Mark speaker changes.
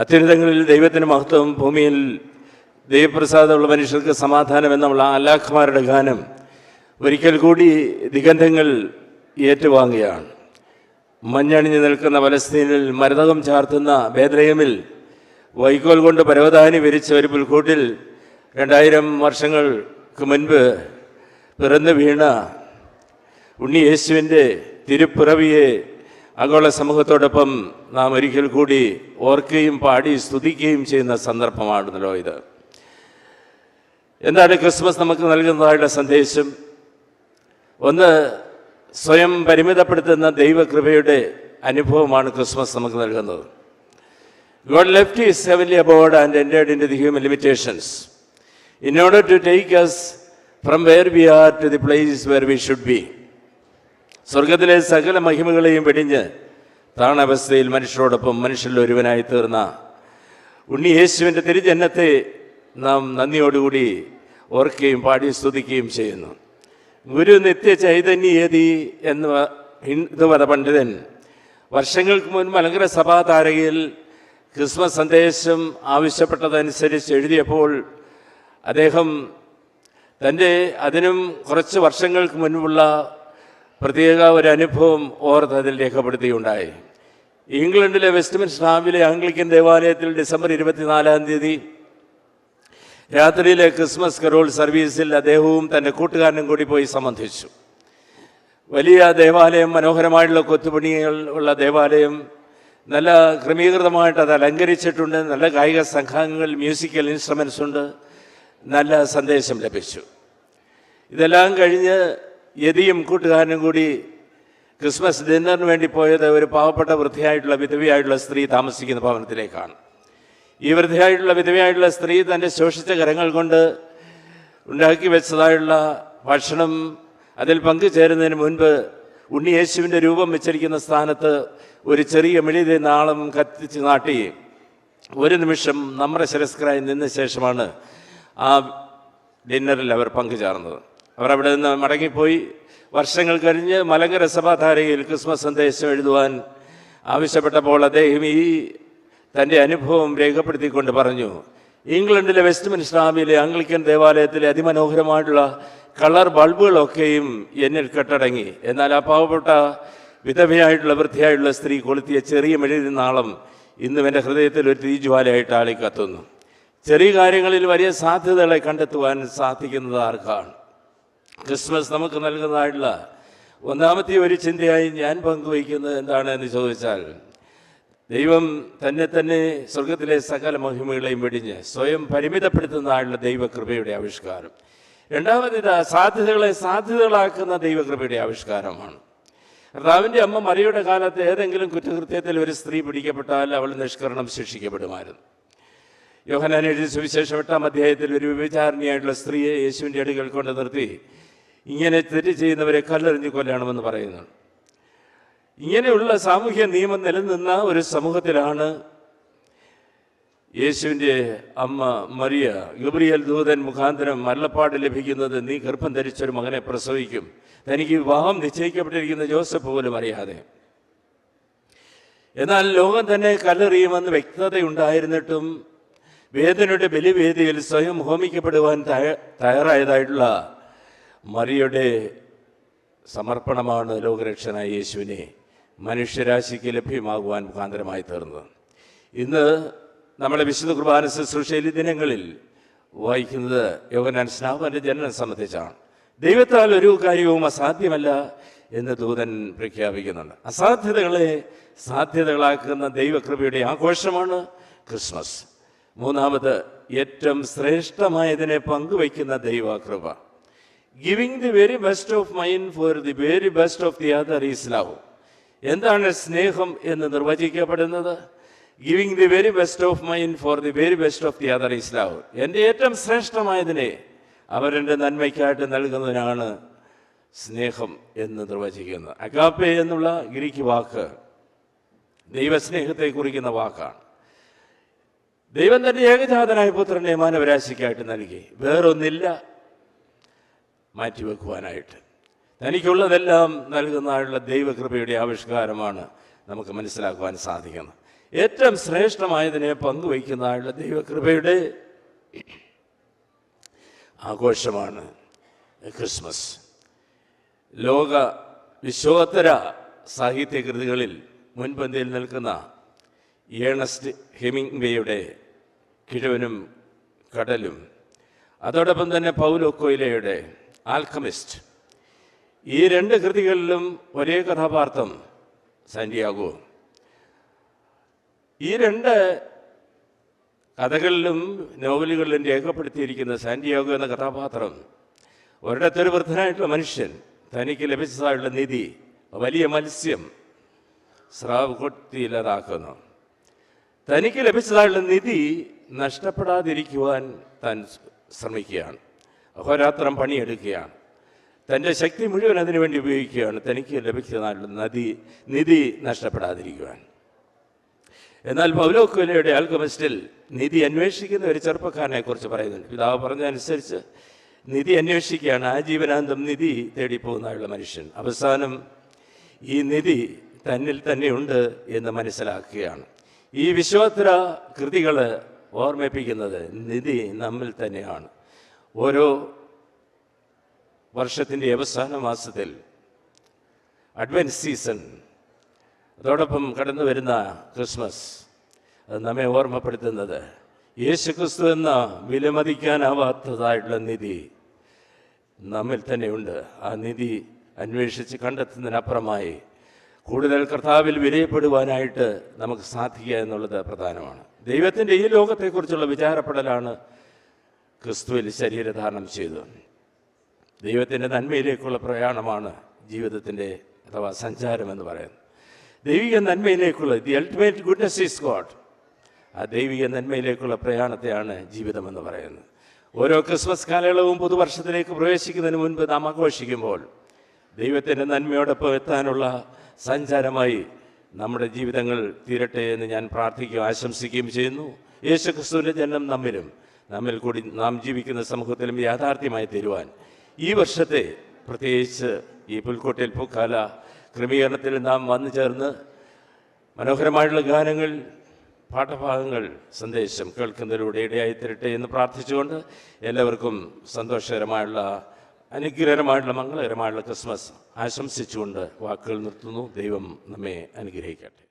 Speaker 1: അത്യുന്നതങ്ങളിൽ ദൈവത്തിന് മഹത്വം, ഭൂമിയിൽ ദൈവപ്രസാദമുള്ള മനുഷ്യർക്ക് സമാധാനം എന്നുള്ള അലാഖമാരുടെ ഗാനം ഒരിക്കൽ കൂടി ദിഗന്ധങ്ങൾ ഏറ്റുവാങ്ങുകയാണ്. മഞ്ഞണിഞ്ഞു നിൽക്കുന്ന പലസ്തീനിൽ മരതകം ചാർത്തുന്ന ബേത്ലഹേമിൽ വൈക്കോൽ കൊണ്ട് പരവതാനി വിരിച്ച ഒരു പുൽക്കൂട്ടിൽ 2000 വർഷങ്ങൾക്ക് മുൻപ് പിറന്നു വീണ ഉണ്ണി യേശുവിൻ്റെ തിരുപ്പിറവിയെ ആഗോള സമൂഹത്തോടൊപ്പം നാം ഒരിക്കൽ കൂടി ഓർക്കുകയും പാടി സ്തുതിക്കുകയും ചെയ്യുന്ന സന്ദർഭമാണല്ലോ ഇത്. എന്താണ് ക്രിസ്മസ് നമുക്ക് നൽകുന്നതായുള്ള സന്ദേശം? ഒന്ന്, സ്വയം പരിമിതപ്പെടുത്തുന്ന ദൈവകൃപയുടെ അനുഭവമാണ് ക്രിസ്മസ് നമുക്ക് നൽകുന്നത്. God left his heavenly abode and entered into the human limitations in order to take us from where we are to the place where we should be. സ്വർഗത്തിലെ സകല മഹിമകളെയും വെടിഞ്ഞ് താണവസ്ഥയിൽ മനുഷ്യരോടൊപ്പം മനുഷ്യരിൽ ഒരുവനായി തീർന്ന ഉണ്ണി യേശുവിൻ്റെ തിരുജന്മത്തെ നാം നന്ദിയോടുകൂടി ഓർക്കുകയും പാടി സ്തുതിക്കുകയും ചെയ്യുന്നു. ഗുരു നിത്യ ചൈതന്യേതി എന്ന ഹിന്ദുമത പണ്ഡിതൻ വർഷങ്ങൾക്ക് മുൻപ് മലങ്കര സഭാ താരകയിൽ ക്രിസ്മസ് സന്ദേശം ആവശ്യപ്പെട്ടതനുസരിച്ച് എഴുതിയപ്പോൾ അദ്ദേഹം അതിനും കുറച്ച് വർഷങ്ങൾക്ക് മുൻപുള്ള പ്രത്യേക ഒരു അനുഭവം ഓർത്ത് അതിൽ രേഖപ്പെടുത്തിയുണ്ടായി. ഇംഗ്ലണ്ടിലെ വെസ്റ്റ്മിൻസ്റ്റർ ആബിലെ ആംഗ്ലിക്കൻ ദേവാലയത്തിൽ ഡിസംബർ 24 രാത്രിയിലെ ക്രിസ്മസ് കരോൾ സർവീസിൽ അദ്ദേഹവും തൻ്റെ കൂട്ടുകാരനും കൂടി പോയി സംബന്ധിച്ചു. വലിയ ദേവാലയം, മനോഹരമായിട്ടുള്ള കൊത്തുപണികൾ ഉള്ള ദേവാലയം, നല്ല ക്രമീകൃതമായിട്ട് അത് അലങ്കരിച്ചിട്ടുണ്ട്. നല്ല കായിക സംഘങ്ങൾ, മ്യൂസിക്കൽ ഇൻസ്ട്രുമെൻസ് ഉണ്ട്. നല്ല സന്ദേശം ലഭിച്ചു. ഇതെല്ലാം കഴിഞ്ഞ് യതിയും കൂട്ടുകാരനും കൂടി ക്രിസ്മസ് ഡിന്നറിന് വേണ്ടി പോയത് ഒരു പാവപ്പെട്ട വിധവയായിട്ടുള്ള സ്ത്രീ താമസിക്കുന്ന ഭവനത്തിലേക്കാണ്. ഈ വിധവയായിട്ടുള്ള സ്ത്രീ തൻ്റെ ശോഷിച്ച കരങ്ങൾ കൊണ്ട് ഉണ്ടാക്കി വെച്ചതായുള്ള ഭക്ഷണം അതിൽ പങ്കുചേരുന്നതിന് മുൻപ് ഉണ്ണി യേശുവിൻ്റെ രൂപം വെച്ചിരിക്കുന്ന സ്ഥാനത്ത് ഒരു ചെറിയ മെഴുകിയ നാളം കത്തിച്ച് നാട്ടി ഒരു നിമിഷം നമ്രശിരസ്കരായി നിന്ന ശേഷമാണ് ആ ഡിന്നറിൽ അവർ പങ്കുചേർന്നത്. അവർ അവിടെ നിന്ന് മടങ്ങിപ്പോയി. വർഷങ്ങൾ കഴിഞ്ഞ് മലങ്കര സഭാധാരയിൽ ക്രിസ്മസ് സന്ദേശം എഴുതുവാൻ ആവശ്യപ്പെട്ടപ്പോൾ അദ്ദേഹം തൻ്റെ അനുഭവം രേഖപ്പെടുത്തിക്കൊണ്ട് പറഞ്ഞു, ഇംഗ്ലണ്ടിലെ വെസ്റ്റ്മിൻസ്റ്റർ ആബിയിലെ ആംഗ്ലിക്കൻ ദേവാലയത്തിലെ അതിമനോഹരമായിട്ടുള്ള കളർ ബൾബുകളൊക്കെയും എന്നിൽ കെട്ടടങ്ങി. എന്നാൽ ആ പാവപ്പെട്ട വൃദ്ധയായിട്ടുള്ള സ്ത്രീ കൊളുത്തിയ ചെറിയ മെഴുകിയ നാളം ഇന്നും എൻ്റെ ഹൃദയത്തിൽ ഒരു തീജ്വാലയായിട്ട് ആളിക്കത്തുന്നു. ചെറിയ കാര്യങ്ങളിൽ വലിയ സാധ്യതകളെ കണ്ടെത്തുവാൻ സാധിക്കുന്നത് ആർക്കാണ്? ക്രിസ്മസ് നമുക്ക് നൽകുന്നതായിട്ടുള്ള ഒന്നാമത്തെ ഒരു ചിന്തയായി ഞാൻ പങ്കുവയ്ക്കുന്നത് എന്താണെന്ന് ചോദിച്ചാൽ, ദൈവം തന്നെ സ്വർഗത്തിലെ സകല മഹിമകളെയും വെടിഞ്ഞ് സ്വയം പരിമിതപ്പെടുത്തുന്നതായിട്ടുള്ള ദൈവകൃപയുടെ ആവിഷ്കാരം. രണ്ടാമത് സാധ്യതകളാക്കുന്ന ദൈവകൃപയുടെ ആവിഷ്കാരമാണ്. കർത്താവിൻ്റെ അമ്മ മറിയുടെ കാലത്ത് ഏതെങ്കിലും കുറ്റകൃത്യത്തിൽ ഒരു സ്ത്രീ പിടിക്കപ്പെട്ടാൽ അവൾ നിഷ്കരണം ശിക്ഷിക്കപ്പെടുമായിരുന്നു. യോഹന്നാൻ എഴുതിയ സുവിശേഷം 8-ാം അധ്യായത്തിൽ ഒരു വ്യഭിചാരിണിയായിട്ടുള്ള സ്ത്രീയെ യേശുവിൻ്റെ അടുക്കൽ കൊണ്ട് നിർത്തി ഇങ്ങനെ തെറ്റ് ചെയ്യുന്നവരെ കല്ലെറിഞ്ഞ് കൊല്ലണമെന്ന് പറയുന്നു. ഇങ്ങനെയുള്ള സാമൂഹ്യ നിയമം നിലനിന്ന ഒരു സമൂഹത്തിലാണ് യേശുവിൻ്റെ അമ്മ മറിയ ഗബ്രിയേൽ ദൂതൻ മുഖാന്തരം അരുളപ്പാട് ലഭിക്കുന്നത്. നീ ഗർഭം ധരിച്ചൊരു മകനെ പ്രസവിക്കും, തനിക്ക് വിവാഹം നിശ്ചയിക്കപ്പെട്ടിരിക്കുന്ന ജോസഫ് പോലും അറിയാതെ. എന്നാൽ ലോകം തന്നെ കല്ലെറിയുമെന്ന് വ്യക്തതയുണ്ടായിരുന്നിട്ടും വേദനയുടെ ബലിവേദിയിൽ സ്വയം ഹോമിക്കപ്പെടുവാൻ തയ്യാറായതായിട്ടുള്ള മറിയയുടെ സമർപ്പണമാണ് ലോകരക്ഷനായ യേശുവിനെ മനുഷ്യരാശിക്ക് ലഭ്യമാകുവാൻ മുഖാന്തരമായി തീർന്നത്. ഇന്ന് നമ്മുടെ വിശുദ്ധ കുർബാന ശുശ്രൂഷയിൽ ദിനങ്ങളിൽ വായിക്കുന്നത് യോഹന്നാൻ സ്നാപകന്റെ ജനനം സംബന്ധിച്ചാണ്. ദൈവത്താൽ ഒരു കാര്യവും അസാധ്യമല്ല എന്ന് ദൂതൻ പ്രഖ്യാപിക്കുന്നുണ്ട്. അസാധ്യതകളെ സാധ്യതകളാക്കുന്ന ദൈവകൃപയുടെ ആഘോഷമാണ് ക്രിസ്മസ്. മൂന്നാമത്, ഏറ്റവും ശ്രേഷ്ഠമായതിനെ പങ്കുവയ്ക്കുന്ന ദൈവകൃപ. Giving the very best of mind for the very best of the other is love. എന്താണ് സ്നേഹം എന്ന് നിർവചിക്കപ്പെടുന്നത്? Giving the very best of mind for the very best of the other is love. എൻ്റെ ഏറ്റവും ശ്രേഷ്ഠമായതിനെ അവരെൻ്റെ നന്മയ്ക്കായിട്ട് നൽകുന്നതിനാണ് സ്നേഹം എന്ന് നിർവചിക്കുന്നത്. അഗാപ്പെ എന്നുള്ള ഗ്രീക്ക് വാക്ക് ദൈവസ്നേഹത്തെ കുറിക്കുന്ന വാക്കാണ്. ദൈവം തൻ്റെ ഏകജാതനായ പുത്രനെ മാനവരാശിക്കായിട്ട് നൽകി, വേറൊന്നില്ല മാറ്റിവെക്കുവാനായിട്ട്. തനിക്കുള്ളതെല്ലാം നൽകുന്നതായുള്ള ദൈവകൃപയുടെ ആവിഷ്കാരമാണ് നമുക്ക് മനസ്സിലാക്കുവാൻ സാധിക്കുന്നത്. ഏറ്റവും ശ്രേഷ്ഠമായതിനെ പങ്കുവയ്ക്കുന്നതായുള്ള ദൈവകൃപയുടെ ആഘോഷമാണ് ക്രിസ്മസ്. ലോക വിശ്വോത്തര സാഹിത്യകൃതികളിൽ മുൻപന്തിയിൽ നിൽക്കുന്ന ഏണസ്റ്റ് ഹെമിംഗ്വേയുടെ കിഴവനും കടലും, അതോടൊപ്പം തന്നെ പൗലോ കൊയ്ലോയുടെ ആൽക്കമിസ്റ്റ്, ഈ രണ്ട് കൃതികളിലും ഒരേ കഥാപാത്രം സാന്റിയാഗോ. ഈ രണ്ട് കഥകളിലും നോവലുകളിലും രേഖപ്പെടുത്തിയിരിക്കുന്ന സാന്റിയാഗോ എന്ന കഥാപാത്രം ഒരിടത്തൊരു വൃദ്ധനായിട്ടുള്ള മനുഷ്യൻ, തനിക്ക് ലഭിച്ചതായുള്ള നിധി വലിയ മത്സ്യം സ്രാവ് കൊത്തിയില്ലാതാക്കുന്നു. തനിക്ക് ലഭിച്ചതായുള്ള നിധി നഷ്ടപ്പെടാതിരിക്കുവാൻ താൻ ശ്രമിക്കുകയാണ്. അഹോരാത്രം പണിയെടുക്കുകയാണ്. തൻ്റെ ശക്തി മുഴുവൻ അതിനുവേണ്ടി ഉപയോഗിക്കുകയാണ്, തനിക്ക് ലഭിച്ചതായുള്ള നിധി നഷ്ടപ്പെടാതിരിക്കുവാൻ. എന്നാൽ പൗലോ കൊയ്ലോയുടെ ആൽക്കമിസ്റ്റിൽ നിധി അന്വേഷിക്കുന്ന ഒരു ചെറുപ്പക്കാരനെ കുറിച്ച് പറയുന്നുണ്ട്. പിതാവ് പറഞ്ഞതനുസരിച്ച് നിധി അന്വേഷിക്കുകയാണ്, ആജീവനാന്തം നിധി തേടിപ്പോകുന്നതായുള്ള മനുഷ്യൻ. അവസാനം ഈ നിധി തന്നിൽ തന്നെയുണ്ട് എന്ന് മനസ്സിലാക്കുകയാണ്. ഈ വിശ്വോത്തര കൃതികൾ ഓർമ്മിപ്പിക്കുന്നത് നിധി നമ്മിൽ തന്നെയാണ്. ഓരോ വർഷത്തിൻ്റെ അവസാന മാസത്തിൽ അഡ്വൻറ്റ് സീസൺ, അതോടൊപ്പം കടന്നു വരുന്ന ക്രിസ്മസ്, അത് നമ്മെ ഓർമ്മപ്പെടുത്തുന്നത് യേശുക്രിസ്തു എന്ന വിലമതിക്കാനാവാത്തതായിട്ടുള്ള നിധി നമ്മിൽ തന്നെയുണ്ട്. ആ നിധി അന്വേഷിച്ച് കണ്ടെത്തുന്നതിനപ്പുറമായി കൂടുതൽ കർത്താവിൽ വിലയപ്പെടുവാനായിട്ട് നമുക്ക് സാധിക്കുക എന്നുള്ളത് പ്രധാനമാണ്. ദൈവത്തിൻ്റെ ഈ ലോകത്തെക്കുറിച്ചുള്ള വിചാരപ്പെടലാണ് ക്രിസ്തുവിൽ ശരീരധാരണം ചെയ്തു. ദൈവത്തിൻ്റെ നന്മയിലേക്കുള്ള പ്രയാണമാണ് ജീവിതത്തിൻ്റെ അഥവാ സഞ്ചാരം എന്ന് പറയുന്നത്. ദൈവിക നന്മയിലേക്കുള്ള the ultimate goodness is God. ആ ദൈവിക നന്മയിലേക്കുള്ള പ്രയാണത്തെയാണ് ജീവിതമെന്ന് പറയുന്നത്. ഓരോ ക്രിസ്മസ് കാലയളവും പുതുവർഷത്തിലേക്ക് പ്രവേശിക്കുന്നതിന് മുൻപ് നാം ആഘോഷിക്കുമ്പോൾ ദൈവത്തിൻ്റെ നന്മയോടൊപ്പം എത്താനുള്ള സഞ്ചാരമായി നമ്മുടെ ജീവിതങ്ങൾ തീരട്ടെ എന്ന് ഞാൻ പ്രാർത്ഥിക്കുകയും ആശംസിക്കുകയും ചെയ്യുന്നു. യേശുക്രിസ്തുവിൻ്റെ ജനനം നമ്മിൽ കൂടി നാം ജീവിക്കുന്ന സമൂഹത്തിലും യാഥാർത്ഥ്യമായി തീരുവാൻ ഈ വർഷത്തെ പ്രത്യേകിച്ച് ഈ പുൽക്കോട്ടിൽ പൂക്കാല ക്രമീകരണത്തിൽ നാം വന്നു ചേർന്ന് മനോഹരമായിട്ടുള്ള ഗാനങ്ങൾ, പാഠഭാഗങ്ങൾ, സന്ദേശം കേൾക്കുന്നതിലൂടെ ഇടയായി തരട്ടെ എന്ന് പ്രാർത്ഥിച്ചുകൊണ്ട് എല്ലാവർക്കും സന്തോഷകരമായുള്ള അനുഗ്രഹകരമായിട്ടുള്ള മംഗളകരമായിട്ടുള്ള ക്രിസ്മസ് ആശംസിച്ചുകൊണ്ട് വാക്കുകൾ നിർത്തുന്നു. ദൈവം നമ്മെ അനുഗ്രഹിക്കട്ടെ.